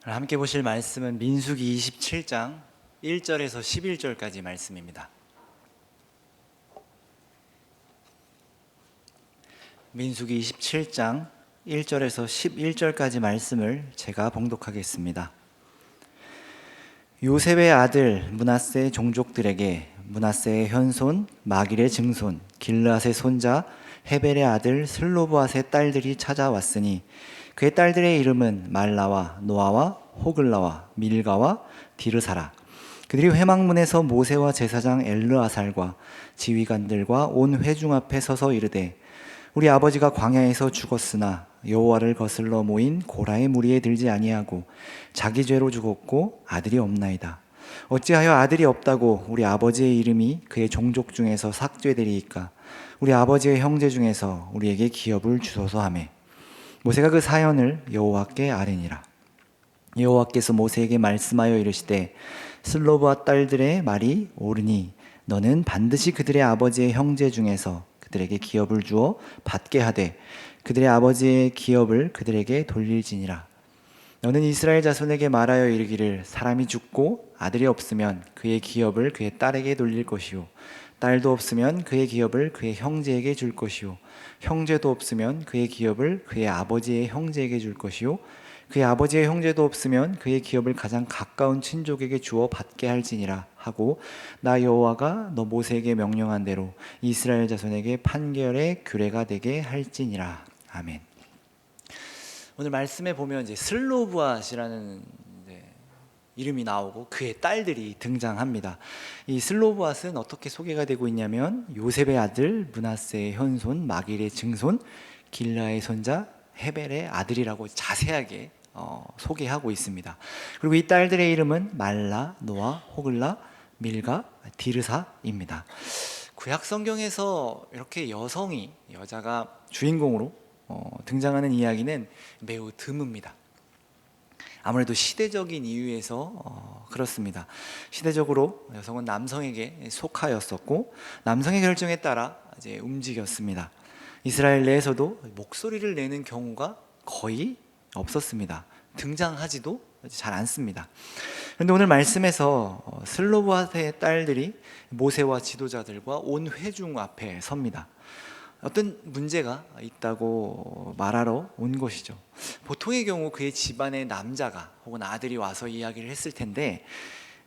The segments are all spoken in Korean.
함께 보실 말씀은 민수기 27장 1절에서 11절까지 말씀입니다. 민수기 27장 1절에서 11절까지 말씀을 제가 봉독하겠습니다. 요셉의 아들 므낫세의 종족들에게 므낫세의 현손, 마길의 증손, 길르앗의 손자 헤벨의 아들 슬로브앗의 딸들이 찾아왔으니 그의 딸들의 이름은 말라와 노아와 호글라와 밀가와 디르사라. 그들이 회막문에서 모세와 제사장 엘르아살과 지휘관들과 온 회중 앞에 서서 이르되 우리 아버지가 광야에서 죽었으나 여호와를 거슬러 모인 고라의 무리에 들지 아니하고 자기 죄로 죽었고 아들이 없나이다. 어찌하여 아들이 없다고 우리 아버지의 이름이 그의 종족 중에서 삭제되리이까? 우리 아버지의 형제 중에서 우리에게 기업을 주소서 하매 모세가 그 사연을 여호와께 아뢰니라. 여호와께서 모세에게 말씀하여 이르시되 슬로브와 딸들의 말이 옳으니 너는 반드시 그들의 아버지의 형제 중에서 그들에게 기업을 주어 받게 하되 그들의 아버지의 기업을 그들에게 돌릴지니라. 너는 이스라엘 자손에게 말하여 이르기를 사람이 죽고 아들이 없으면 그의 기업을 그의 딸에게 돌릴 것이요 딸도 없으면 그의 기업을 그의 형제에게 줄 것이요 형제도 없으면 그의 기업을 그의 아버지의 형제에게 줄 것이요 그의 아버지의 형제도 없으면 그의 기업을 가장 가까운 친족에게 주어 받게 할지니라 하고 나 여호와가 너 모세에게 명령한 대로 이스라엘 자손에게 판결의 규례가 되게 할지니라. 아멘. 오늘 말씀에 보면 이제 슬로브앗이라는 이름이 나오고 그의 딸들이 등장합니다. 이 슬로브앗은 어떻게 소개가 되고 있냐면 요셉의 아들 므낫세의 현손, 마길의 증손, 길라의 손자 헤벨의 아들이라고 자세하게 소개하고 있습니다. 그리고 이 딸들의 이름은 말라, 노아, 호글라, 밀가, 디르사입니다. 구약 성경에서 이렇게 여자가 주인공으로 등장하는 이야기는 매우 드뭅니다. 아무래도 시대적인 이유에서 그렇습니다. 시대적으로 여성은 남성에게 속하였었고 남성의 결정에 따라 이제 움직였습니다. 이스라엘 내에서도 목소리를 내는 경우가 거의 없었습니다. 등장하지도 잘 않습니다. 그런데 오늘 말씀에서 슬로브앗의 딸들이 모세와 지도자들과 온 회중 앞에 섭니다. 어떤 문제가 있다고 말하러 온 것이죠. 보통의 경우 그의 집안의 남자가 혹은 아들이 와서 이야기를 했을 텐데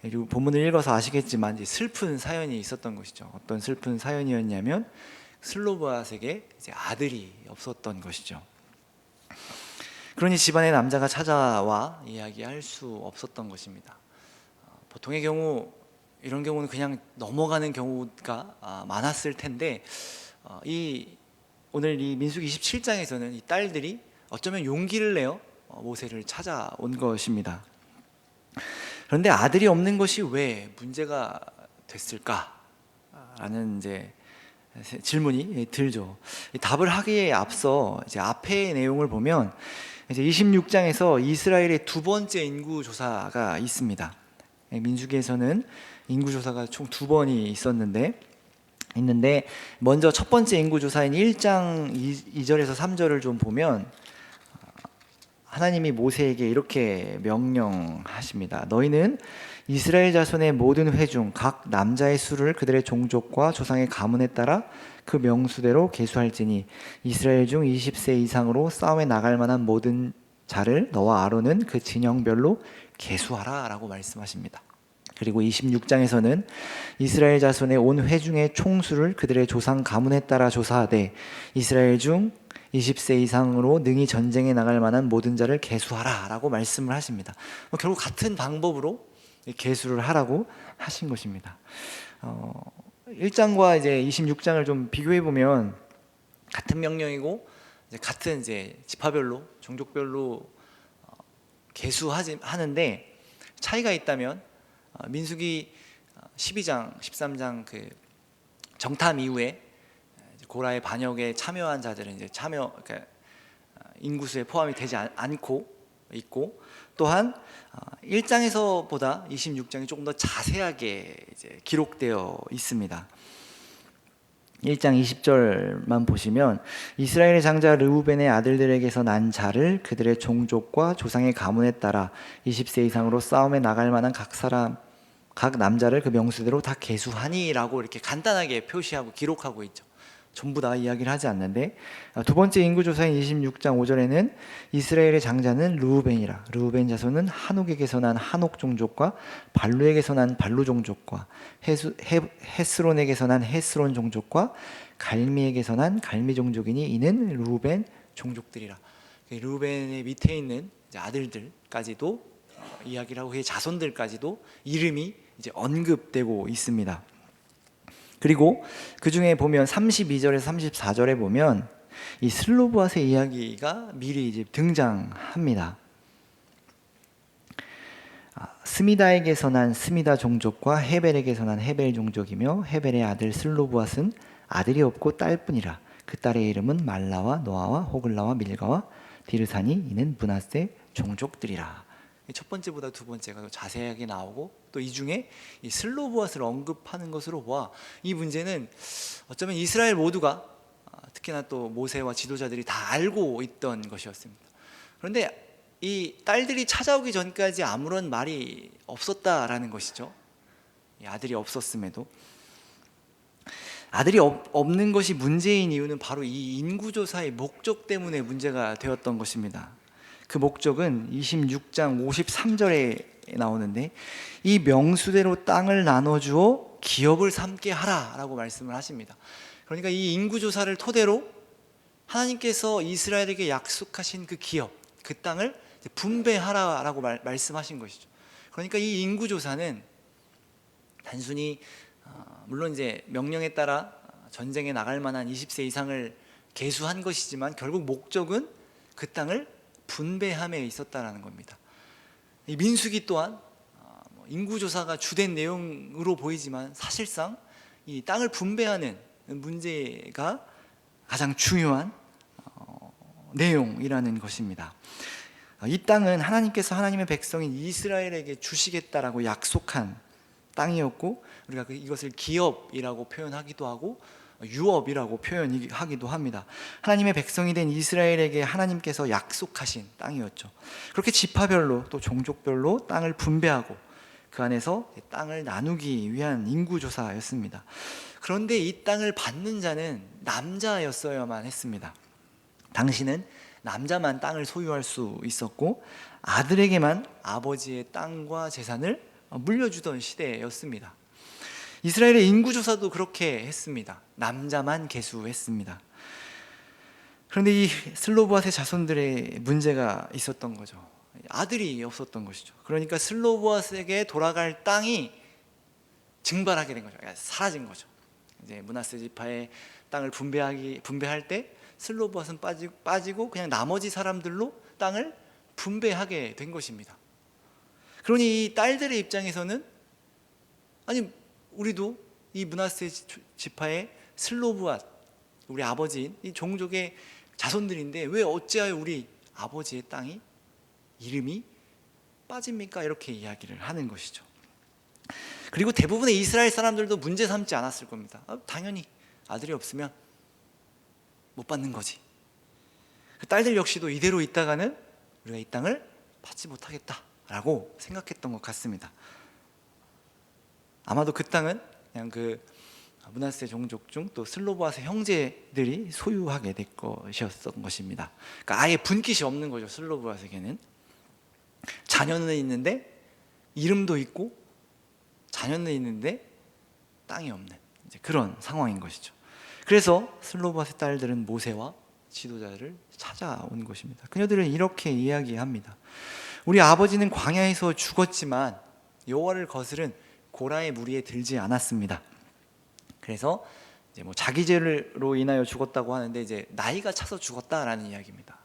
본문을 읽어서 아시겠지만 이제 슬픈 사연이 있었던 것이죠. 어떤 슬픈 사연이었냐면 슬로브앗에게 이제 아들이 없었던 것이죠. 그러니 집안의 남자가 찾아와 이야기할 수 없었던 것입니다. 보통의 경우 이런 경우는 그냥 넘어가는 경우가 많았을 텐데 오늘 이 민수기 27장에서는 이 딸들이 어쩌면 용기를 내어 모세를 찾아온 것입니다. 그런데 아들이 없는 것이 왜 문제가 됐을까라는 이제 질문이 들죠. 답을 하기에 앞서 이제 앞의 내용을 보면 이제 26장에서 이스라엘의 두 번째 인구 조사가 있습니다. 민수기에서는 인구 조사가 총 2번이 있는데 먼저 첫 번째 인구조사인 1장 2절에서 3절을 좀 보면 하나님이 모세에게 이렇게 명령하십니다. 너희는 이스라엘 자손의 모든 회중 각 남자의 수를 그들의 종족과 조상의 가문에 따라 그 명수대로 계수할지니 이스라엘 중 20세 이상으로 싸움에 나갈 만한 모든 자를 너와 아론은 그 진영별로 계수하라 라고 말씀하십니다. 그리고 26장에서는 이스라엘 자손의 온 회중의 총수를 그들의 조상 가문에 따라 조사하되 이스라엘 중 20세 이상으로 능히 전쟁에 나갈 만한 모든 자를 계수하라 라고 말씀을 하십니다. 결국 같은 방법으로 계수를 하라고 하신 것입니다. 1장과 이제 26장을 좀 비교해 보면 같은 명령이고 같은 이제 지파별로 종족별로 계수하는데 차이가 있다면 민수기 12장, 13장 그 정탐 이후에 고라의 반역에 참여한 자들은 이제 그러니까 인구수에 포함이 되지 않고 있고 또한 1장에서보다 26장이 조금 더 자세하게 이제 기록되어 있습니다. 1장 20절만 보시면 이스라엘의 장자 르우벤의 아들들에게서 난 자를 그들의 종족과 조상의 가문에 따라 20세 이상으로 싸움에 나갈 만한 각 남자를 그 명수대로 다 계수하니라고 이렇게 간단하게 표시하고 기록하고 있죠. 전부 다 이야기를 하지 않는데, 두 번째 인구조사인 26장 5절에는 이스라엘의 장자는 르우벤이라. 르우벤 자손은 한옥에게서 난 한옥 종족과 발루에게서 난 발루 종족과 헤스론에게서 난 헤스론 종족과 갈미에게서 난 갈미 종족이니 이는 르우벤 종족들이라. 르우벤의 밑에 있는 아들들까지도 이야기를 하고 그의 자손들까지도 이름이 이제 언급되고 있습니다. 그리고 그 중에 보면 32절에서 34절에 보면 이 슬로브앗의 이야기가 미리 이제 등장합니다. 스미다에게서 난 스미다 종족과 헤벨에게서 난 헤벨 종족이며 헤벨의 아들 슬로브앗은 아들이 없고 딸뿐이라. 그 딸의 이름은 말라와 노아와 호글라와 밀가와 디르사니 이는 므낫세 종족들이라. 첫 번째보다 두 번째가 자세하게 나오고 또 이 중에 이 슬로브앗을 언급하는 것으로 보아 이 문제는 어쩌면 이스라엘 모두가 특히나 또 모세와 지도자들이 다 알고 있던 것이었습니다. 그런데 이 딸들이 찾아오기 전까지 아무런 말이 없었다라는 것이죠. 아들이 없었음에도 아들이 없는 것이 문제인 이유는 바로 이 인구조사의 목적 때문에 문제가 되었던 것입니다. 그 목적은 26장 53절에 나오는데 이 명수대로 땅을 나눠주어 기업을 삼게 하라라고 말씀을 하십니다. 그러니까 이 인구조사를 토대로 하나님께서 이스라엘에게 약속하신 그 기업, 그 땅을 분배하라라고 말씀하신 것이죠. 그러니까 이 인구조사는 단순히 물론 이제 명령에 따라 전쟁에 나갈 만한 20세 이상을 계수한 것이지만 결국 목적은 그 땅을 분배함에 있었다라는 겁니다. 이 민수기 또한 인구조사가 주된 내용으로 보이지만 사실상 이 땅을 분배하는 문제가 가장 중요한 내용이라는 것입니다. 이 땅은 하나님께서 하나님의 백성인 이스라엘에게 주시겠다라고 약속한 땅이었고 우리가 이것을 기업이라고 표현하기도 하고 유업이라고 표현하기도 합니다. 하나님의 백성이 된 이스라엘에게 하나님께서 약속하신 땅이었죠. 그렇게 지파별로 또 종족별로 땅을 분배하고 그 안에서 땅을 나누기 위한 인구조사였습니다. 그런데 이 땅을 받는 자는 남자였어야만 했습니다. 당시는 남자만 땅을 소유할 수 있었고 아들에게만 아버지의 땅과 재산을 물려주던 시대였습니다. 이스라엘의 인구조사도 그렇게 했습니다. 남자만 계수했습니다. 그런데 이 슬로브앗의 자손들의 문제가 있었던 거죠. 아들이 없었던 것이죠. 그러니까 슬로브앗에게 돌아갈 땅이 증발하게 된 거죠. 사라진 거죠. 이제 므낫세 지파의 땅을 분배할 때 슬로브앗은 빠지고 그냥 나머지 사람들로 땅을 분배하게 된 것입니다. 그러니 이 딸들의 입장에서는 아니 우리도 이 므낫세 지파의 슬로브앗 우리 아버지인 이 종족의 자손들인데 왜 어찌하여 우리 아버지의 땅이 이름이 빠집니까? 이렇게 이야기를 하는 것이죠. 그리고 대부분의 이스라엘 사람들도 문제 삼지 않았을 겁니다. 당연히 아들이 없으면 못 받는 거지. 그 딸들 역시도 이대로 있다가는 우리가 이 땅을 받지 못하겠다라고 생각했던 것 같습니다. 아마도 그 땅은 그냥 그 므낫세 종족 중 또 슬로브앗의 형제들이 소유하게 될 것이었던 것입니다. 그러니까 아예 분깃이 없는 거죠. 슬로브앗에게는 자녀는 있는데 이름도 있고 자녀는 있는데 땅이 없는 이제 그런 상황인 것이죠. 그래서 슬로브앗의 딸들은 모세와 지도자를 찾아온 것입니다. 그녀들은 이렇게 이야기합니다. 우리 아버지는 광야에서 죽었지만 여호와를 거스른 고라의 무리에 들지 않았습니다. 그래서 이제 뭐 자기 죄로 인하여 죽었다고 하는데 이제 나이가 차서 죽었다라는 이야기입니다.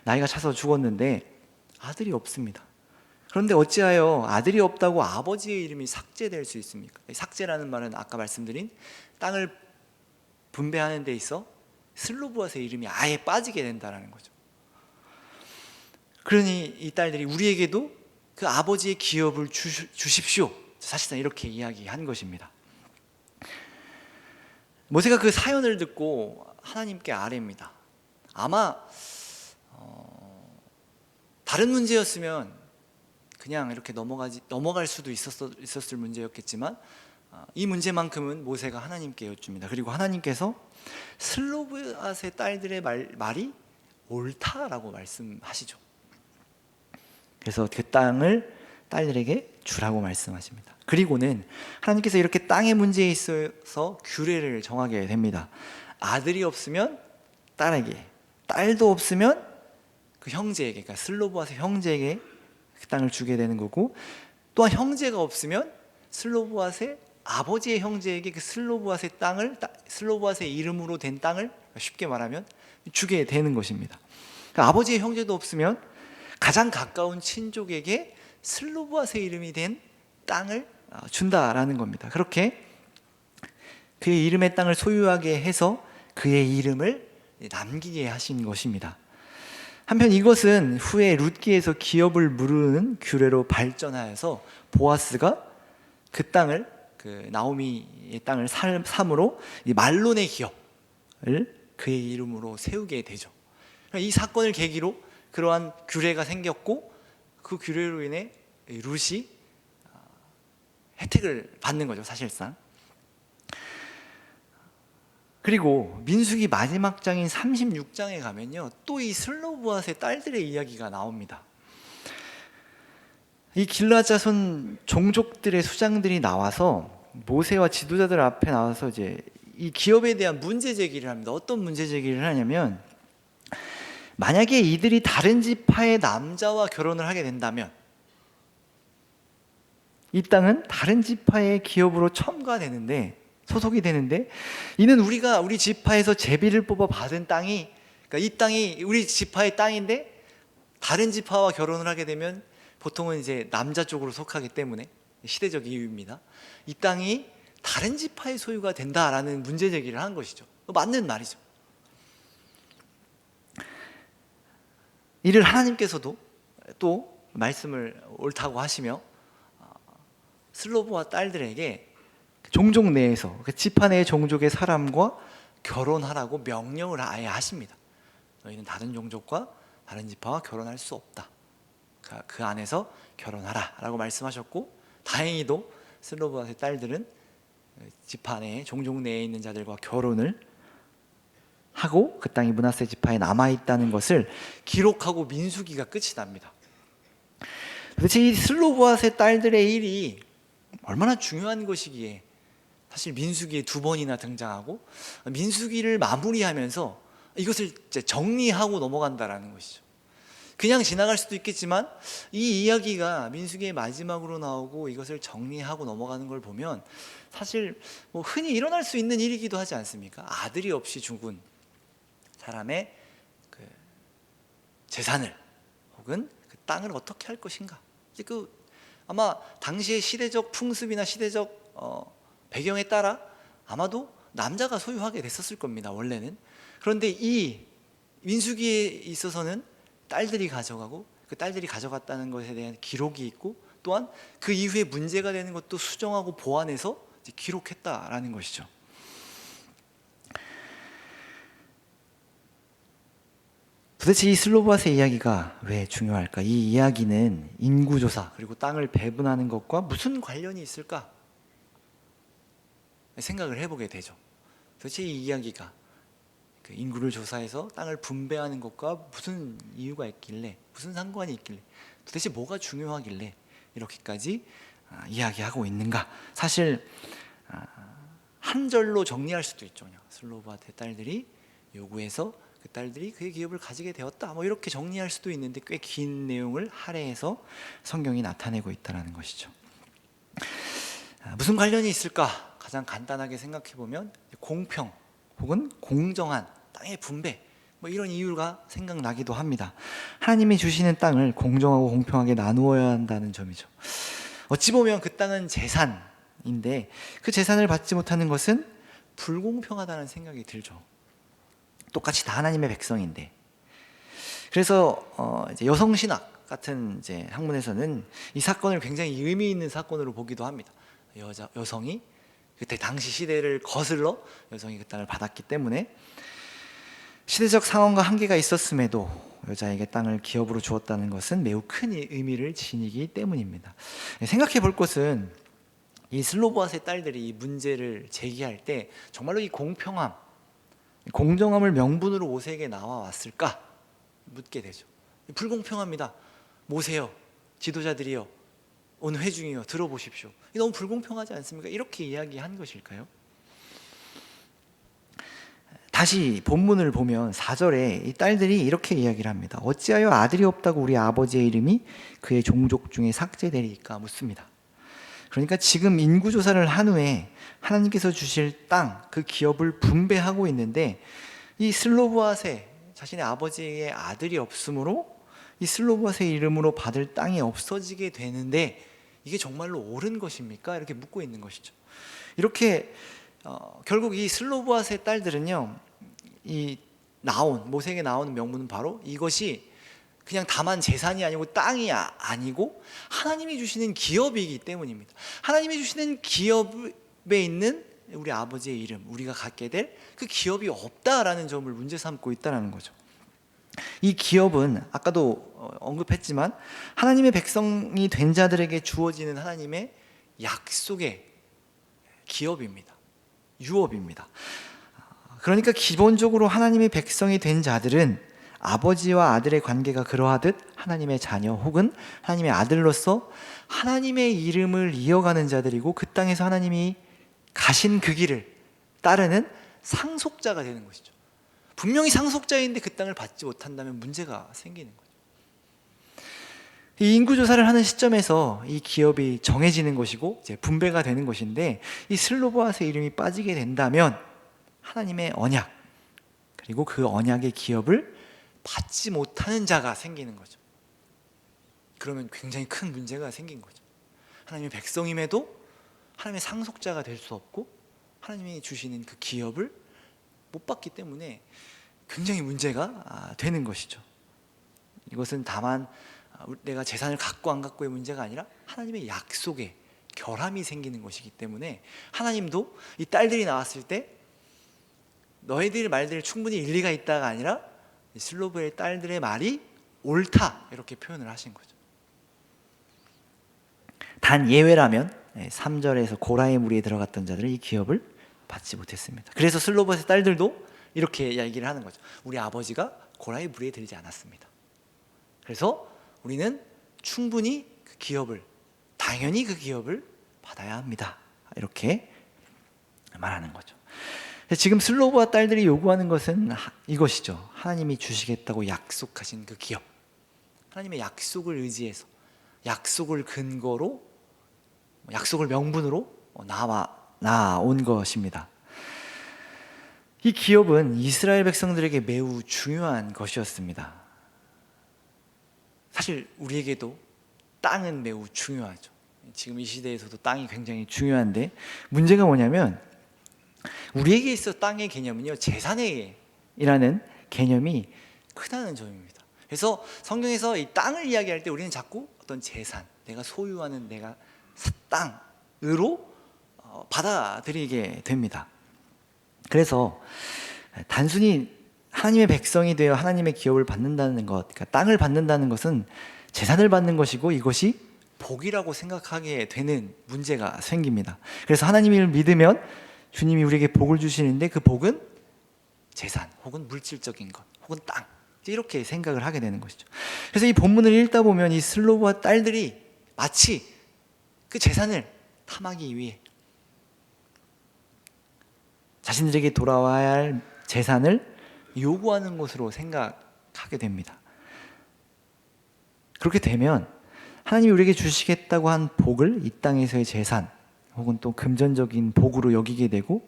나이가 차서 죽었는데 아들이 없습니다. 그런데 어찌하여 아들이 없다고 아버지의 이름이 삭제될 수 있습니까? 삭제라는 말은 아까 말씀드린 땅을 분배하는 데 있어 슬로브앗의 이름이 아예 빠지게 된다는 거죠. 그러니 이 딸들이 우리에게도 그 아버지의 기업을 주십시오. 사실상 이렇게 이야기한 것입니다. 모세가 그 사연을 듣고 하나님께 아뢰입니다. 아마 다른 문제였으면 그냥 이렇게 넘어갈 수도 있었을 문제였겠지만 이 문제만큼은 모세가 하나님께 여쭙니다. 그리고 하나님께서 슬로브앗의 딸들의 말이 옳다라고 말씀하시죠. 그래서 그 땅을 딸들에게 주라고 말씀하십니다. 그리고는 하나님께서 이렇게 땅의 문제에 있어서 규례를 정하게 됩니다. 아들이 없으면 딸에게, 딸도 없으면 그 형제에게, 그러니까 슬로브앗의 형제에게 그 땅을 주게 되는 거고, 또한 형제가 없으면 슬로브앗의 아버지의 형제에게 그 슬로브앗의 땅을, 슬로브앗의 이름으로 된 땅을 쉽게 말하면 주게 되는 것입니다. 그러니까 아버지의 형제도 없으면 가장 가까운 친족에게 슬로브앗의 이름이 된 땅을 준다라는 겁니다. 그렇게 그의 이름의 땅을 소유하게 해서 그의 이름을 남기게 하신 것입니다. 한편 이것은 후에 룻기에서 기업을 물으는 규례로 발전하여서 보아스가 그 땅을, 그 나오미의 땅을 삼으로 말론의 기업을 그의 이름으로 세우게 되죠. 이 사건을 계기로 그러한 규례가 생겼고, 그 규례로 인해 룻이 혜택을 받는 거죠, 사실상. 그리고 민수기 마지막 장인 36장에 가면요, 또 이 슬로브앗의 딸들의 이야기가 나옵니다. 이 길르앗 자손 종족들의 수장들이 나와서 모세와 지도자들 앞에 나와서 이제 이 기업에 대한 문제 제기를 합니다. 어떤 문제 제기를 하냐면, 만약에 이들이 다른 지파의 남자와 결혼을 하게 된다면 이 땅은 다른 지파의 기업으로 첨가되는데, 소속이 되는데, 이는 우리 지파에서 제비를 뽑아 받은 땅이, 그러니까 이 땅이 우리 지파의 땅인데 다른 지파와 결혼을 하게 되면 보통은 이제 남자 쪽으로 속하기 때문에, 시대적 이유입니다. 이 땅이 다른 지파의 소유가 된다라는 문제 제기를 한 것이죠. 맞는 말이죠. 이를 하나님께서도 또 말씀을 옳다고 하시며 슬로브와 딸들에게 종족 내에서, 그 지파 내의 종족의 사람과 결혼하라고 명령을 아예 하십니다. 너희는 다른 종족과 다른 지파와 결혼할 수 없다. 그 안에서 결혼하라 라고 말씀하셨고, 다행히도 슬로브앗의 딸들은 지파 내에, 종족 내에 있는 자들과 결혼을 하고 그 땅이 므낫세 지파에 남아있다는 것을 기록하고 민수기가 끝이 납니다. 도대체 이 슬로브앗의 딸들의 일이 얼마나 중요한 것이기에 사실 민수기에 2번이나 등장하고, 민수기를 마무리하면서 이것을 이제 정리하고 넘어간다라는 것이죠. 그냥 지나갈 수도 있겠지만 이 이야기가 민수기의 마지막으로 나오고 이것을 정리하고 넘어가는 걸 보면 사실 뭐 흔히 일어날 수 있는 일이기도 하지 않습니까? 아들이 없이 죽은 사람의 그 재산을, 혹은 그 땅을 어떻게 할 것인가. 아마 당시의 시대적 풍습이나 시대적 배경에 따라 아마도 남자가 소유하게 됐었을 겁니다, 원래는. 그런데 이 민수기에 있어서는 딸들이 가져가고, 그 딸들이 가져갔다는 것에 대한 기록이 있고, 또한 그 이후에 문제가 되는 것도 수정하고 보완해서 이제 기록했다라는 것이죠. 도대체 이 슬로브앗의 이야기가 왜 중요할까? 이 이야기는 인구조사 그리고 땅을 배분하는 것과 무슨 관련이 있을까? 생각을 해보게 되죠. 도대체 이 이야기가 그 인구를 조사해서 땅을 분배하는 것과 무슨 이유가 있길래, 무슨 상관이 있길래, 도대체 뭐가 중요하길래 이렇게까지 이야기하고 있는가? 사실 한 절로 정리할 수도 있죠. 슬로브앗의 딸들이 요구해서 그 딸들이 그의 기업을 가지게 되었다, 뭐 이렇게 정리할 수도 있는데 꽤 긴 내용을 할애해서 성경이 나타내고 있다는 것이죠. 무슨 관련이 있을까? 가장 간단하게 생각해 보면 공평 혹은 공정한 땅의 분배, 뭐 이런 이유가 생각나기도 합니다. 하나님이 주시는 땅을 공정하고 공평하게 나누어야 한다는 점이죠. 어찌 보면 그 땅은 재산인데 그 재산을 받지 못하는 것은 불공평하다는 생각이 들죠. 똑같이 다 하나님의 백성인데. 그래서 이제 여성신학 같은 이제 학문에서는 이 사건을 굉장히 의미 있는 사건으로 보기도 합니다. 여성이 그때 당시 시대를 거슬러 여성이 그 땅을 받았기 때문에 시대적 상황과 한계가 있었음에도 여자에게 땅을 기업으로 주었다는 것은 매우 큰 의미를 지니기 때문입니다. 생각해 볼 것은 이 슬로보아스의 딸들이 이 문제를 제기할 때 정말로 이 공평함, 공정함을 명분으로 모세에게 나와왔을까 묻게 되죠. 불공평합니다. 모세여, 지도자들이여, 온 회중이여 들어보십시오. 너무 불공평하지 않습니까? 이렇게 이야기한 것일까요? 다시 본문을 보면 4절에 이 딸들이 이렇게 이야기를 합니다. 어찌하여 아들이 없다고 우리 아버지의 이름이 그의 종족 중에 삭제되리까 묻습니다. 그러니까 지금 인구조사를 한 후에 하나님께서 주실 땅, 그 기업을 분배하고 있는데 이 슬로보아세, 자신의 아버지의 아들이 없으므로 이 슬로보아세의 이름으로 받을 땅이 없어지게 되는데 이게 정말로 옳은 것입니까? 이렇게 묻고 있는 것이죠. 이렇게 결국 이 슬로보아스의 딸들은요, 이 모세에게 나오는 명분은 바로 이것이 그냥 다만 재산이 아니고 땅이 아니고 하나님이 주시는 기업이기 때문입니다. 하나님이 주시는 기업에 있는 우리 아버지의 이름, 우리가 갖게 될 그 기업이 없다라는 점을 문제 삼고 있다는 거죠. 이 기업은 아까도 언급했지만 하나님의 백성이 된 자들에게 주어지는 하나님의 약속의 기업입니다. 유업입니다. 그러니까 기본적으로 하나님의 백성이 된 자들은 아버지와 아들의 관계가 그러하듯 하나님의 자녀 혹은 하나님의 아들로서 하나님의 이름을 이어가는 자들이고 그 땅에서 하나님이 가신 그 길을 따르는 상속자가 되는 것이죠. 분명히 상속자인데 그 땅을 받지 못한다면 문제가 생기는 거죠. 이 인구조사를 하는 시점에서 이 기업이 정해지는 것이고 이제 분배가 되는 것인데 이 슬로보아스의 이름이 빠지게 된다면 하나님의 언약 그리고 그 언약의 기업을 받지 못하는 자가 생기는 거죠. 그러면 굉장히 큰 문제가 생긴 거죠. 하나님의 백성임에도 하나님의 상속자가 될 수 없고 하나님이 주시는 그 기업을 못 받기 때문에 굉장히 문제가 되는 것이죠. 이것은 다만 내가 재산을 갖고 안 갖고의 문제가 아니라 하나님의 약속에 결함이 생기는 것이기 때문에 하나님도 이 딸들이 나왔을 때 너희들 말들이 충분히 일리가 있다가 아니라 슬로보의 딸들의 말이 옳다 이렇게 표현을 하신 거죠. 단 예외라면 3절에서 고라의 무리에 들어갔던 자들은 이 기업을 받지 못했습니다. 그래서 슬로보의 딸들도 이렇게 얘기를 하는 거죠. 우리 아버지가 고라의 무리에 들지 않았습니다. 그래서 우리는 충분히 그 기업을, 당연히 그 기업을 받아야 합니다. 이렇게 말하는 거죠. 지금 슬로보아 딸들이 요구하는 것은 이것이죠. 하나님이 주시겠다고 약속하신 그 기업, 하나님의 약속을 의지해서 약속을 근거로 약속을 명분으로 나온 것입니다. 이 기업은 이스라엘 백성들에게 매우 중요한 것이었습니다. 사실 우리에게도 땅은 매우 중요하죠. 지금 이 시대에서도 땅이 굉장히 중요한데 문제가 뭐냐면 우리에게 있어 땅의 개념은요 재산이라는 개념이 크다는 점입니다. 그래서 성경에서 이 땅을 이야기할 때 우리는 자꾸 어떤 재산, 내가 소유하는 내가 땅으로 받아들이게 됩니다. 그래서 단순히 하나님의 백성이 되어 하나님의 기업을 받는다는 것, 그러니까 땅을 받는다는 것은 재산을 받는 것이고 이것이 복이라고 생각하게 되는 문제가 생깁니다. 그래서 하나님을 믿으면 주님이 우리에게 복을 주시는데 그 복은 재산 혹은 물질적인 것 혹은 땅 이렇게 생각을 하게 되는 것이죠. 그래서 이 본문을 읽다 보면 이 슬로보아 딸들이 마치 그 재산을 탐하기 위해 자신들에게 돌아와야 할 재산을 요구하는 것으로 생각하게 됩니다. 그렇게 되면 하나님이 우리에게 주시겠다고 한 복을 이 땅에서의 재산 혹은 또 금전적인 복으로 여기게 되고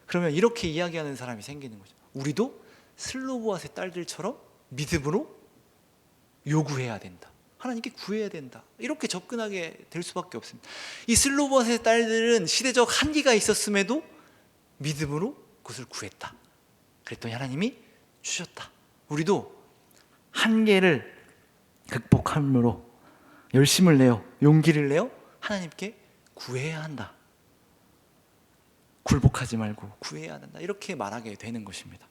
그러면 이렇게 이야기하는 사람이 생기는 거죠. 우리도 슬로보아스의 딸들처럼 믿음으로 요구해야 된다. 하나님께 구해야 된다. 이렇게 접근하게 될 수밖에 없습니다. 이 슬로보아스의 딸들은 시대적 한계가 있었음에도 믿음으로 그것을 구했다. 그랬더니 하나님이 주셨다. 우리도 한계를 극복함으로 열심을 내어 용기를 내어 하나님께 구해야 한다. 굴복하지 말고 구해야 된다, 이렇게 말하게 되는 것입니다.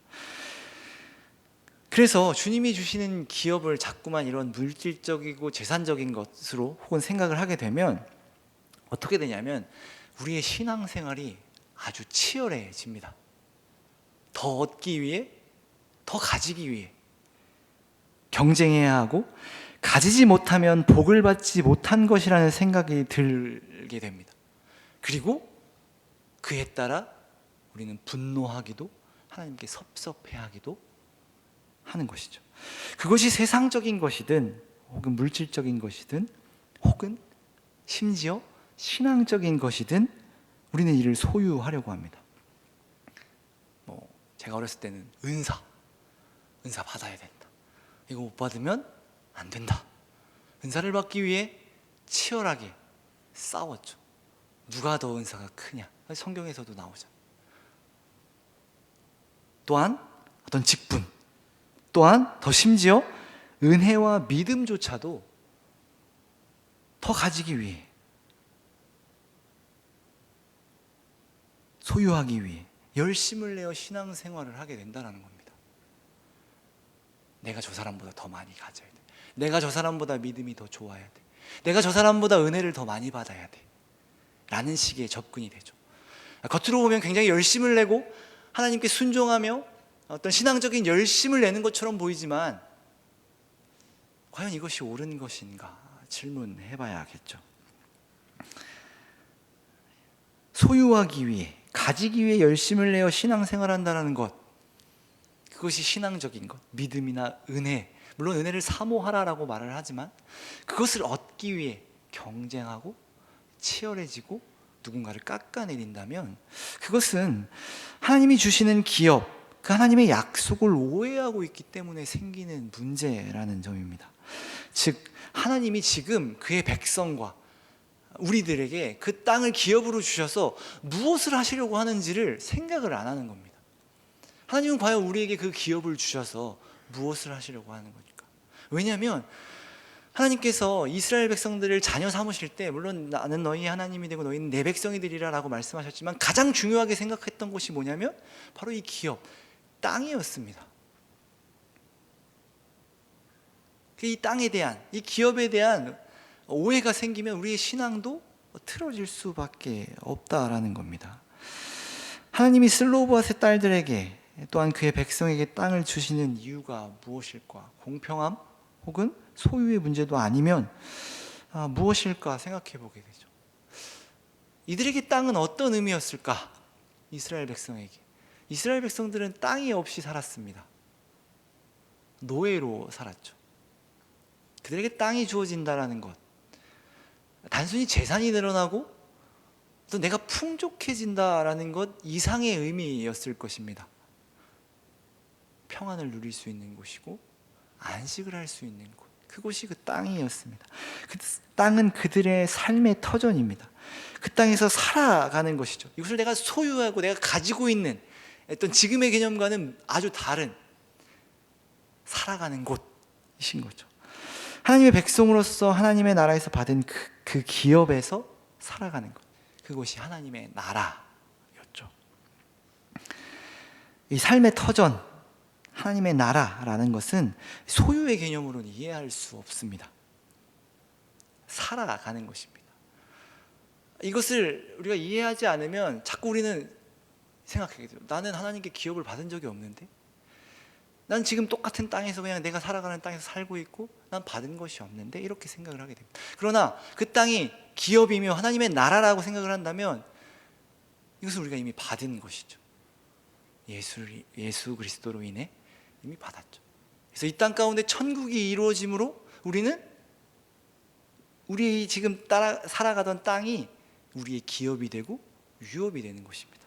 그래서 주님이 주시는 기업을 자꾸만 이런 물질적이고 재산적인 것으로 혹은 생각을 하게 되면 어떻게 되냐면 우리의 신앙생활이 아주 치열해집니다. 더 얻기 위해, 더 가지기 위해 경쟁해야 하고, 가지지 못하면 복을 받지 못한 것이라는 생각이 들게 됩니다. 그리고 그에 따라 우리는 분노하기도, 하나님께 섭섭해하기도 하는 것이죠. 그것이 세상적인 것이든 혹은 물질적인 것이든 혹은 심지어 신앙적인 것이든 우리는 이를 소유하려고 합니다. 제가 어렸을 때는 은사 받아야 된다, 이거 못 받으면 안 된다. 은사를 받기 위해 치열하게 싸웠죠. 누가 더 은사가 크냐, 성경에서도 나오죠. 또한 어떤 직분, 또한 더 심지어 은혜와 믿음조차도 더 가지기 위해, 소유하기 위해 열심을 내어 신앙생활을 하게 된다는 겁니다. 내가 저 사람보다 더 많이 가져야 돼, 내가 저 사람보다 믿음이 더 좋아야 돼, 내가 저 사람보다 은혜를 더 많이 받아야 돼 라는 식의 접근이 되죠. 겉으로 보면 굉장히 열심을 내고 하나님께 순종하며 어떤 신앙적인 열심을 내는 것처럼 보이지만 과연 이것이 옳은 것인가 질문해 봐야겠죠. 소유하기 위해, 가지기 위해 열심을 내어 신앙생활한다는 것, 그것이 신앙적인 것, 믿음이나 은혜, 물론 은혜를 사모하라라고 말을 하지만 그것을 얻기 위해 경쟁하고 치열해지고 누군가를 깎아내린다면 그것은 하나님이 주시는 기업, 그 하나님의 약속을 오해하고 있기 때문에 생기는 문제라는 점입니다. 즉 하나님이 지금 그의 백성과 우리들에게 그 땅을 기업으로 주셔서 무엇을 하시려고 하는지를 생각을 안 하는 겁니다. 하나님은 과연 우리에게 그 기업을 주셔서 무엇을 하시려고 하는 겁니까? 왜냐하면 하나님께서 이스라엘 백성들을 자녀 삼으실 때 물론 나는 너희의 하나님이 되고 너희는 내 백성이 되리라 라고 말씀하셨지만 가장 중요하게 생각했던 것이 뭐냐면 바로 이 기업, 땅이었습니다. 이 땅에 대한, 이 기업에 대한 오해가 생기면 우리의 신앙도 틀어질 수밖에 없다라는 겁니다. 하나님이 슬로보아스의 딸들에게 또한 그의 백성에게 땅을 주시는 이유가 무엇일까? 공평함 혹은 소유의 문제도 아니면 무엇일까 생각해 보게 되죠. 이들에게 땅은 어떤 의미였을까? 이스라엘 백성에게. 이스라엘 백성들은 땅이 없이 살았습니다. 노예로 살았죠. 그들에게 땅이 주어진다라는 것, 단순히 재산이 늘어나고 또 내가 풍족해진다라는 것 이상의 의미였을 것입니다. 평안을 누릴 수 있는 곳이고 안식을 할 수 있는 곳, 그곳이 그 땅이었습니다. 그 땅은 그들의 삶의 터전입니다. 그 땅에서 살아가는 것이죠. 이것을 내가 소유하고 내가 가지고 있는 어떤 지금의 개념과는 아주 다른 살아가는 곳이신 거죠. 하나님의 백성으로서 하나님의 나라에서 받은 그 기업에서 살아가는 것, 그것이 하나님의 나라였죠. 이 삶의 터전, 하나님의 나라라는 것은 소유의 개념으로는 이해할 수 없습니다. 살아가는 것입니다. 이것을 우리가 이해하지 않으면 자꾸 우리는 생각하게 돼요. 나는 하나님께 기업을 받은 적이 없는데, 난 지금 똑같은 땅에서 그냥 내가 살아가는 땅에서 살고 있고 난 받은 것이 없는데, 이렇게 생각을 하게 됩니다. 그러나 그 땅이 기업이며 하나님의 나라라고 생각을 한다면 이것은 우리가 이미 받은 것이죠. 예수 그리스도로 인해 이미 받았죠. 그래서 이 땅 가운데 천국이 이루어짐으로 우리는 우리 지금 살아가던 땅이 우리의 기업이 되고 유업이 되는 것입니다.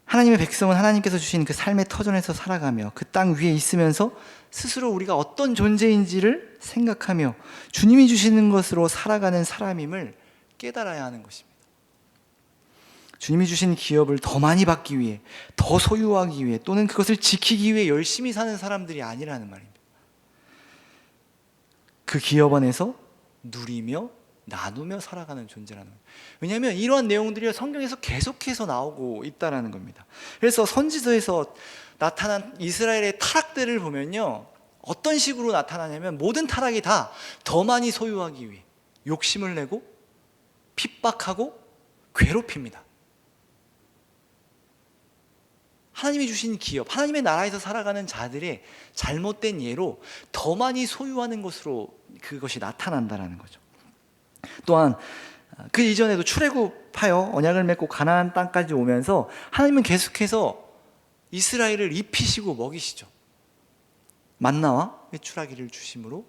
하나님의 백성은 하나님께서 주신 그 삶의 터전에서 살아가며 그 땅 위에 있으면서 스스로 우리가 어떤 존재인지를 생각하며 주님이 주시는 것으로 살아가는 사람임을 깨달아야 하는 것입니다. 주님이 주신 기업을 더 많이 받기 위해, 더 소유하기 위해, 또는 그것을 지키기 위해 열심히 사는 사람들이 아니라는 말입니다. 그 기업 안에서 누리며 나누며 살아가는 존재라는 거예요. 왜냐하면 이러한 내용들이 성경에서 계속해서 나오고 있다는 겁니다. 그래서 선지서에서 나타난 이스라엘의 타락들을 보면요, 어떤 식으로 나타나냐면 모든 타락이 다 더 많이 소유하기 위해 욕심을 내고 핍박하고 괴롭힙니다. 하나님이 주신 기업, 하나님의 나라에서 살아가는 자들의 잘못된 예로 더 많이 소유하는 것으로 그것이 나타난다는 거죠. 또한 그 이전에도 출애굽하여 언약을 맺고 가나안 땅까지 오면서 하나님은 계속해서 이스라엘을 입히시고 먹이시죠. 만나와 메추라기를 주심으로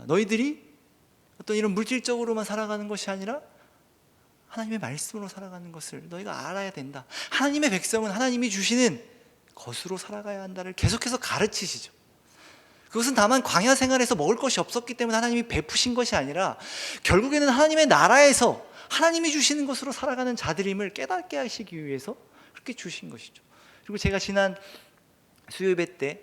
너희들이 어떤 이런 물질적으로만 살아가는 것이 아니라 하나님의 말씀으로 살아가는 것을 너희가 알아야 된다. 하나님의 백성은 하나님이 주시는 것으로 살아가야 한다를 계속해서 가르치시죠. 그것은 다만 광야 생활에서 먹을 것이 없었기 때문에 하나님이 베푸신 것이 아니라 결국에는 하나님의 나라에서 하나님이 주시는 것으로 살아가는 자들임을 깨닫게 하시기 위해서 그렇게 주신 것이죠. 그리고 제가 지난 수요예배 때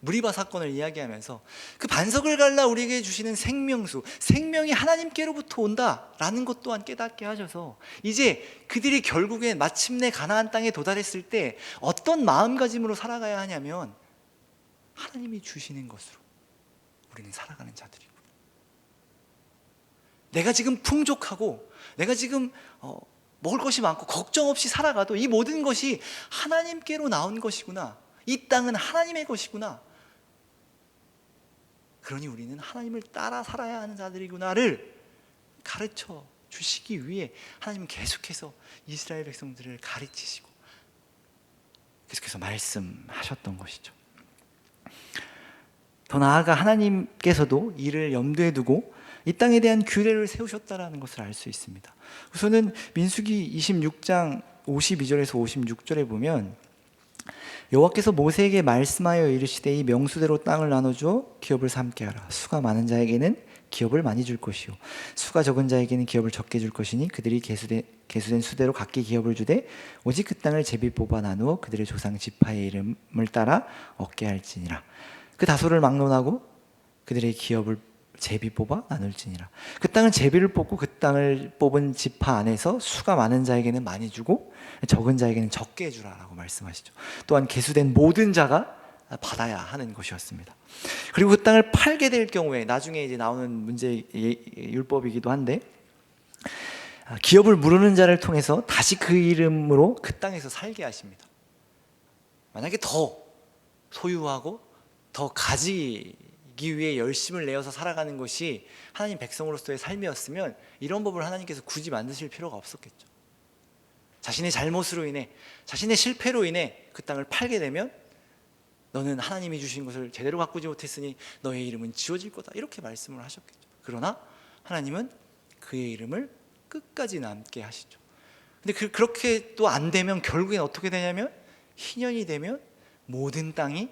무리바 사건을 이야기하면서 그 반석을 갈라 우리에게 주시는 생명수, 생명이 하나님께로부터 온다라는 것 또한 깨닫게 하셔서 이제 그들이 결국에 마침내 가나안 땅에 도달했을 때 어떤 마음가짐으로 살아가야 하냐면 하나님이 주시는 것으로 우리는 살아가는 자들이고, 내가 지금 풍족하고 내가 지금 먹을 것이 많고 걱정 없이 살아가도 이 모든 것이 하나님께로 나온 것이구나, 이 땅은 하나님의 것이구나, 그러니 우리는 하나님을 따라 살아야 하는 자들이구나를 가르쳐 주시기 위해 하나님은 계속해서 이스라엘 백성들을 가르치시고 계속해서 말씀하셨던 것이죠. 더 나아가 하나님께서도 이를 염두에 두고 이 땅에 대한 규례를 세우셨다는 것을 알 수 있습니다. 우선은 민수기 26장 52절에서 56절에 보면 여호와께서 모세에게 말씀하여 이르시되 이 명수대로 땅을 나눠주어 기업을 삼게 하라. 수가 많은 자에게는 기업을 많이 줄 것이요 수가 적은 자에게는 기업을 적게 줄 것이니 그들이 계수된 수대로 각기 기업을 주되 오직 그 땅을 제비 뽑아 나누어 그들의 조상 지파의 이름을 따라 얻게 할지니라. 그 다소를 막론하고 그들의 기업을 제비 뽑아 나눌지니라. 그 땅은 제비를 뽑고 그 땅을 뽑은 지파 안에서 수가 많은 자에게는 많이 주고 적은 자에게는 적게 주라라고 말씀하시죠. 또한 계수된 모든 자가 받아야 하는 것이었습니다. 그리고 그 땅을 팔게 될 경우에 나중에 이제 나오는 문제 율법이기도 한데 기업을 무르는 자를 통해서 다시 그 이름으로 그 땅에서 살게 하십니다. 만약에 더 소유하고 더 가지기 위해 열심을 내어서 살아가는 것이 하나님 백성으로서의 삶이었으면 이런 법을 하나님께서 굳이 만드실 필요가 없었겠죠. 자신의 잘못으로 인해, 자신의 실패로 인해 그 땅을 팔게 되면 너는 하나님이 주신 것을 제대로 가꾸지 못했으니 너의 이름은 지워질 거다, 이렇게 말씀을 하셨겠죠. 그러나 하나님은 그의 이름을 끝까지 남게 하시죠. 근데 그렇게 또 안 되면 결국엔 어떻게 되냐면 희년이 되면 모든 땅이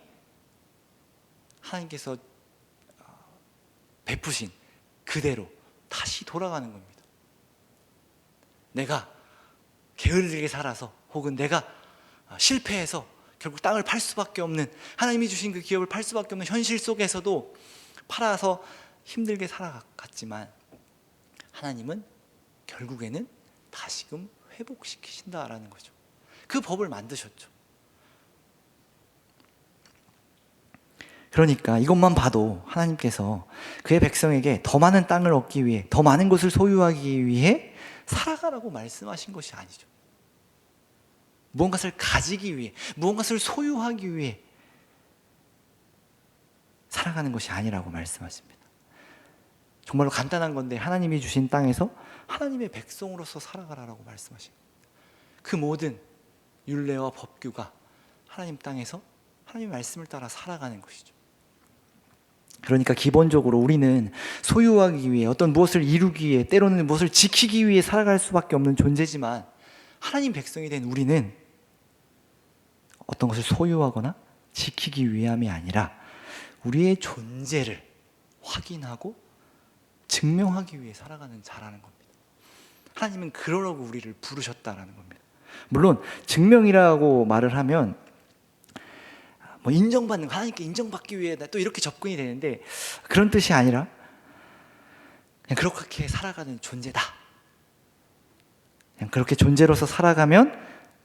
하나님께서 베푸신 그대로 다시 돌아가는 겁니다. 내가 게을리게 살아서 혹은 내가 실패해서 결국 땅을 팔 수밖에 없는, 하나님이 주신 그 기업을 팔 수밖에 없는 현실 속에서도 팔아서 힘들게 살아갔지만 하나님은 결국에는 다시금 회복시키신다라는 거죠. 그 법을 만드셨죠. 그러니까 이것만 봐도 하나님께서 그의 백성에게 더 많은 땅을 얻기 위해, 더 많은 것을 소유하기 위해 살아가라고 말씀하신 것이 아니죠. 무언가를 가지기 위해, 무언가를 소유하기 위해 살아가는 것이 아니라고 말씀하십니다. 정말로 간단한 건데 하나님이 주신 땅에서 하나님의 백성으로서 살아가라고 말씀하십니다. 그 모든 율례와 법규가 하나님 땅에서 하나님의 말씀을 따라 살아가는 것이죠. 그러니까 기본적으로 우리는 소유하기 위해, 어떤 무엇을 이루기 위해, 때로는 무엇을 지키기 위해 살아갈 수밖에 없는 존재지만 하나님 백성이 된 우리는 어떤 것을 소유하거나 지키기 위함이 아니라 우리의 존재를 확인하고 증명하기 위해 살아가는 자라는 겁니다. 하나님은 그러라고 우리를 부르셨다라는 겁니다. 물론 증명이라고 말을 하면 인정받는, 하나님께 인정받기 위해 또 이렇게 접근이 되는데 그런 뜻이 아니라 그냥 그렇게 살아가는 존재다. 그냥 그렇게 존재로서 살아가면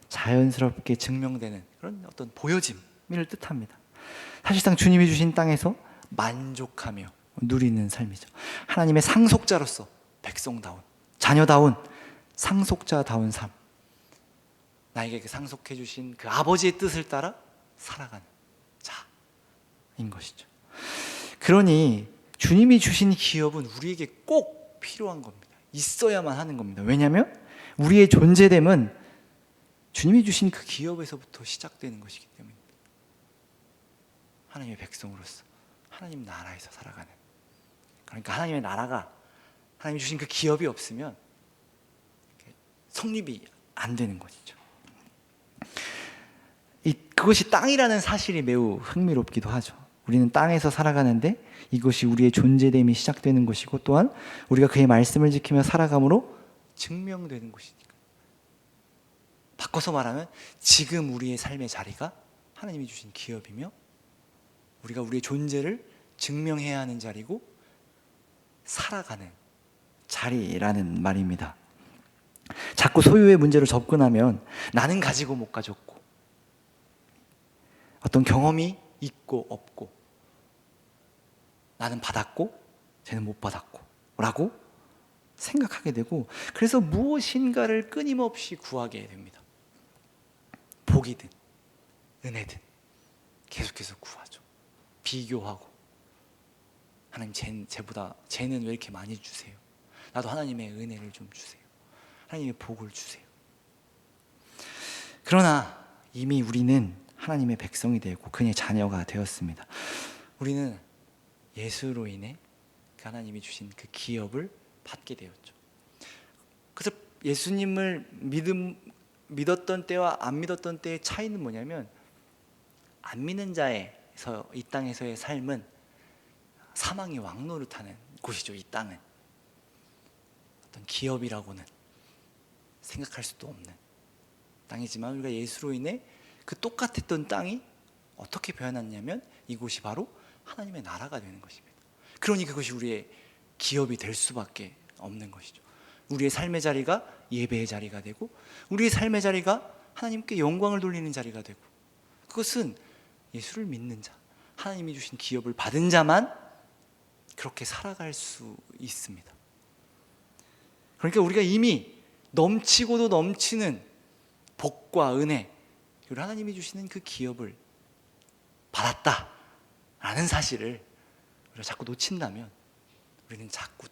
자연스럽게 증명되는 그런 어떤 보여짐을 뜻합니다. 사실상 주님이 주신 땅에서 만족하며 누리는 삶이죠. 하나님의 상속자로서 백성다운, 자녀다운, 상속자다운 삶. 나에게 그 상속해 주신 그 아버지의 뜻을 따라 살아가는 자인 것이죠. 그러니 주님이 주신 기업은 우리에게 꼭 필요한 겁니다. 있어야만 하는 겁니다. 왜냐하면 우리의 존재됨은 주님이 주신 그 기업에서부터 시작되는 것이기 때문입니다. 하나님의 백성으로서 하나님 나라에서 살아가는, 그러니까 하나님의 나라가, 하나님이 주신 그 기업이 없으면 성립이 안 되는 것이죠. 그것이 땅이라는 사실이 매우 흥미롭기도 하죠. 우리는 땅에서 살아가는데 이것이 우리의 존재됨이 시작되는 것이고, 또한 우리가 그의 말씀을 지키며 살아감으로 증명되는 것이니까. 바꿔서 말하면 지금 우리의 삶의 자리가 하나님이 주신 기업이며, 우리가 우리의 존재를 증명해야 하는 자리고 살아가는 자리라는 말입니다. 자꾸 소유의 문제로 접근하면 나는 가지고 못 가졌고, 어떤 경험이 있고 없고, 나는 받았고 쟤는 못 받았고 라고 생각하게 되고, 그래서 무엇인가를 끊임없이 구하게 됩니다. 복이든 은혜든 계속해서 구하죠. 비교하고, 하나님 쟤는 왜 이렇게 많이 주세요? 나도 하나님의 은혜를 좀 주세요. 하나님의 복을 주세요. 그러나 이미 우리는 하나님의 백성이 되고 그의 자녀가 되었습니다. 우리는 예수로 인해 하나님이 주신 그 기업을 받게 되었죠. 그래서 예수님을 믿었던 때와 안 믿었던 때의 차이는 뭐냐면, 안 믿는 자에서 이 땅에서의 삶은 사망이 왕노릇하는 곳이죠. 이 땅은 어떤 기업이라고는 생각할 수도 없는 땅이지만, 우리가 예수로 인해 그 똑같았던 땅이 어떻게 변했냐면 이곳이 바로 하나님의 나라가 되는 것입니다. 그러니 그것이 우리의 기업이 될 수밖에 없는 것이죠. 우리의 삶의 자리가 예배의 자리가 되고, 우리의 삶의 자리가 하나님께 영광을 돌리는 자리가 되고, 그것은 예수를 믿는 자, 하나님이 주신 기업을 받은 자만 그렇게 살아갈 수 있습니다. 그러니까 우리가 이미 넘치고도 넘치는 복과 은혜, 그리고 하나님이 주시는 그 기업을 받았다라는 사실을 우리가 자꾸 놓친다면, 우리는 자꾸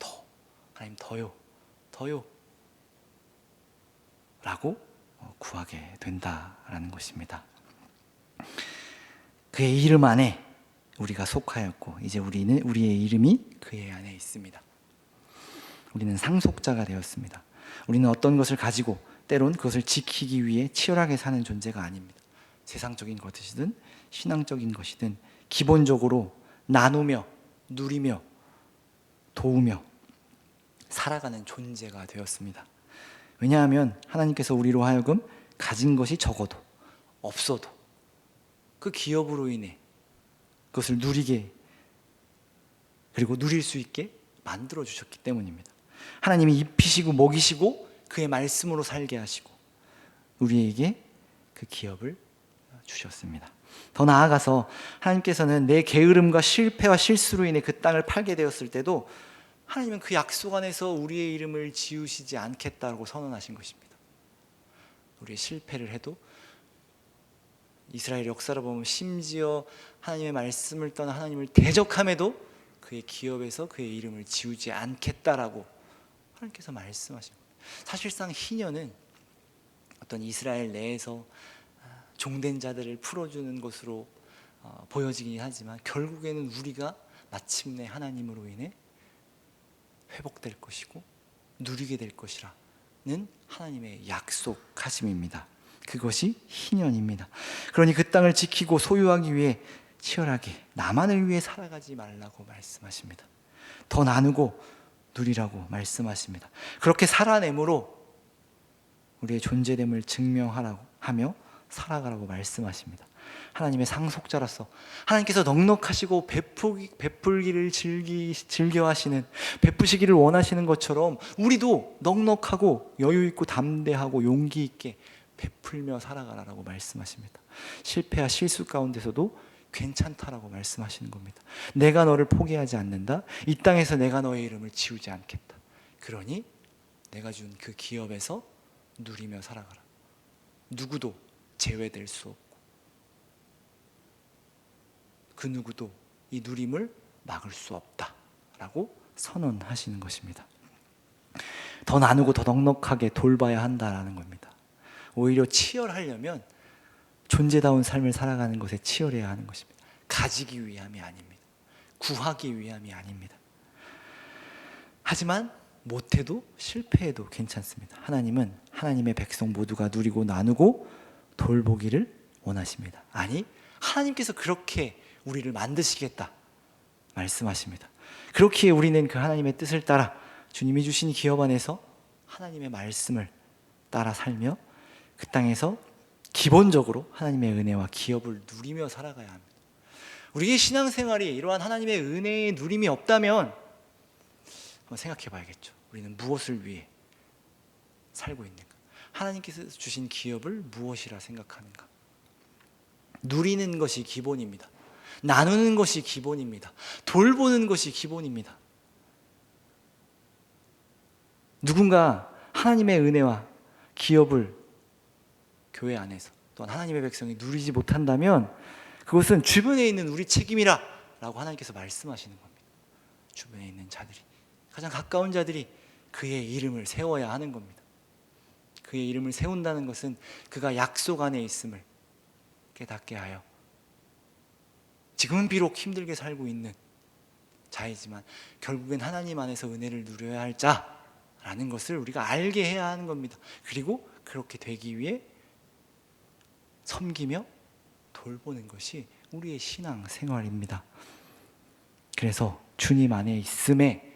하나님 더요 라고 구하게 된다라는 것입니다. 그의 이름 안에 우리가 속하였고, 이제 우리의 이름이 그의 안에 있습니다. 우리는 상속자가 되었습니다. 우리는 어떤 것을 가지고 때론 그것을 지키기 위해 치열하게 사는 존재가 아닙니다. 세상적인 것이든 신앙적인 것이든 기본적으로 나누며 누리며 도우며 살아가는 존재가 되었습니다. 왜냐하면 하나님께서 우리로 하여금 가진 것이 적어도 없어도 그 기업으로 인해 그것을 누리게, 그리고 누릴 수 있게 만들어 주셨기 때문입니다. 하나님이 입히시고 먹이시고 그의 말씀으로 살게 하시고 우리에게 그 기업을 주셨습니다. 더 나아가서 하나님께서는 내 게으름과 실패와 실수로 인해 그 땅을 팔게 되었을 때도 하나님은 그 약속 안에서 우리의 이름을 지우시지 않겠다고 선언하신 것입니다. 우리의 실패를 해도, 이스라엘 역사를 보면 심지어 하나님의 말씀을 떠나 하나님을 대적함에도 그의 기업에서 그의 이름을 지우지 않겠다라고 하나님께서 말씀하신 겁니다. 사실상 희년은 어떤 이스라엘 내에서 종된 자들을 풀어주는 것으로 보여지긴 하지만, 결국에는 우리가 마침내 하나님으로 인해 회복될 것이고 누리게 될 것이라는 하나님의 약속하심입니다. 그것이 희년입니다. 그러니 그 땅을 지키고 소유하기 위해 치열하게 나만을 위해 살아가지 말라고 말씀하십니다. 더 나누고 누리라고 말씀하십니다. 그렇게 살아내므로 우리의 존재됨을 증명하라고 하며 살아가라고 말씀하십니다. 하나님의 상속자로서 하나님께서 넉넉하시고 베풀기를 즐겨하시는, 베푸시기를 원하시는 것처럼 우리도 넉넉하고 여유 있고 담대하고 용기 있게 베풀며 살아가라라고 말씀하십니다. 실패와 실수 가운데서도 괜찮다라고 말씀하시는 겁니다. 내가 너를 포기하지 않는다. 이 땅에서 내가 너의 이름을 지우지 않겠다. 그러니 내가 준 그 기업에서 누리며 살아가라. 누구도 제외될 수 없고 그 누구도 이 누림을 막을 수 없다라고 선언하시는 것입니다. 더 나누고 더 넉넉하게 돌봐야 한다라는 겁니다. 오히려 치열하려면 존재다운 삶을 살아가는 것에 치열해야 하는 것입니다. 가지기 위함이 아닙니다. 구하기 위함이 아닙니다. 하지만 못해도 실패해도 괜찮습니다. 하나님은 하나님의 백성 모두가 누리고 나누고 돌보기를 원하십니다. 아니, 하나님께서 그렇게 우리를 만드시겠다 말씀하십니다. 그렇기에 우리는 그 하나님의 뜻을 따라 주님이 주신 기업 안에서 하나님의 말씀을 따라 살며 그 땅에서 기본적으로 하나님의 은혜와 기업을 누리며 살아가야 합니다. 우리의 신앙생활이 이러한 하나님의 은혜의 누림이 없다면 한번 생각해 봐야겠죠. 우리는 무엇을 위해 살고 있는가? 하나님께서 주신 기업을 무엇이라 생각하는가? 누리는 것이 기본입니다. 나누는 것이 기본입니다. 돌보는 것이 기본입니다. 누군가 하나님의 은혜와 기업을 교회 안에서 또한 하나님의 백성이 누리지 못한다면 그것은 주변에 있는 우리 책임이라 라고 하나님께서 말씀하시는 겁니다. 주변에 있는 자들이, 가장 가까운 자들이 그의 이름을 세워야 하는 겁니다. 그의 이름을 세운다는 것은 그가 약속 안에 있음을 깨닫게 하여 지금은 비록 힘들게 살고 있는 자이지만 결국엔 하나님 안에서 은혜를 누려야 할 자라는 것을 우리가 알게 해야 하는 겁니다. 그리고 그렇게 되기 위해 섬기며 돌보는 것이 우리의 신앙 생활입니다. 그래서 주님 안에 있음에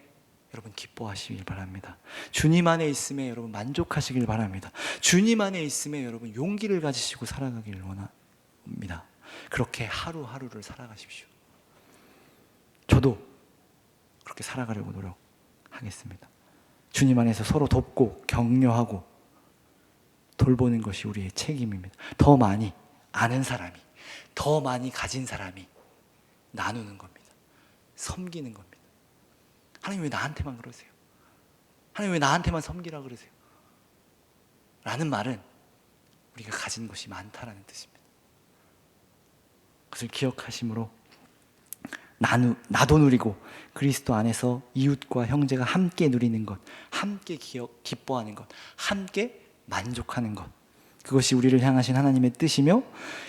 여러분 기뻐하시길 바랍니다. 주님 안에 있음에 여러분 만족하시길 바랍니다. 주님 안에 있음에 여러분 용기를 가지시고 살아가기를 원합니다. 그렇게 하루하루를 살아가십시오. 저도 그렇게 살아가려고 노력하겠습니다. 주님 안에서 서로 돕고 격려하고 돌보는 것이 우리의 책임입니다. 더 많이 아는 사람이, 더 많이 가진 사람이 나누는 겁니다. 섬기는 겁니다. 하나님 왜 나한테만 그러세요? 하나님 왜 나한테만 섬기라 그러세요? 라는 말은 우리가 가진 것이 많다라는 뜻입니다. 그것을 기억하심으로 나도 누리고 그리스도 안에서 이웃과 형제가 함께 누리는 것, 함께 기뻐하는 것, 함께 만족하는 것, 그것이 우리를 향하신 하나님의 뜻이며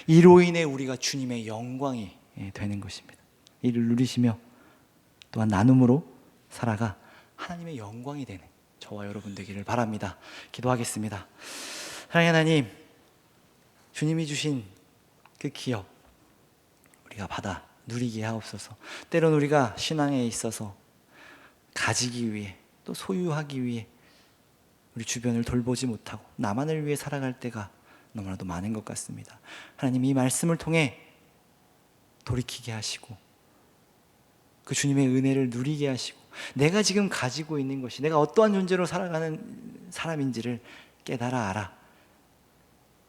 이로 인해 우리가 주님의 영광이 되는 것입니다. 이를 누리시며 또한 나눔으로 살아가 하나님의 영광이 되는 저와 여러분 되기를 바랍니다. 기도하겠습니다. 사랑하는 하나님, 주님이 주신 그 기업 우리가 받아 누리게 하옵소서. 때론 우리가 신앙에 있어서 가지기 위해 또 소유하기 위해 우리 주변을 돌보지 못하고 나만을 위해 살아갈 때가 너무나도 많은 것 같습니다. 하나님, 이 말씀을 통해 돌이키게 하시고 그 주님의 은혜를 누리게 하시고 내가 지금 가지고 있는 것이 내가 어떠한 존재로 살아가는 사람인지를 깨달아 알아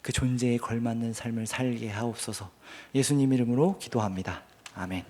그 존재에 걸맞는 삶을 살게 하옵소서. 예수님 이름으로 기도합니다. 아멘.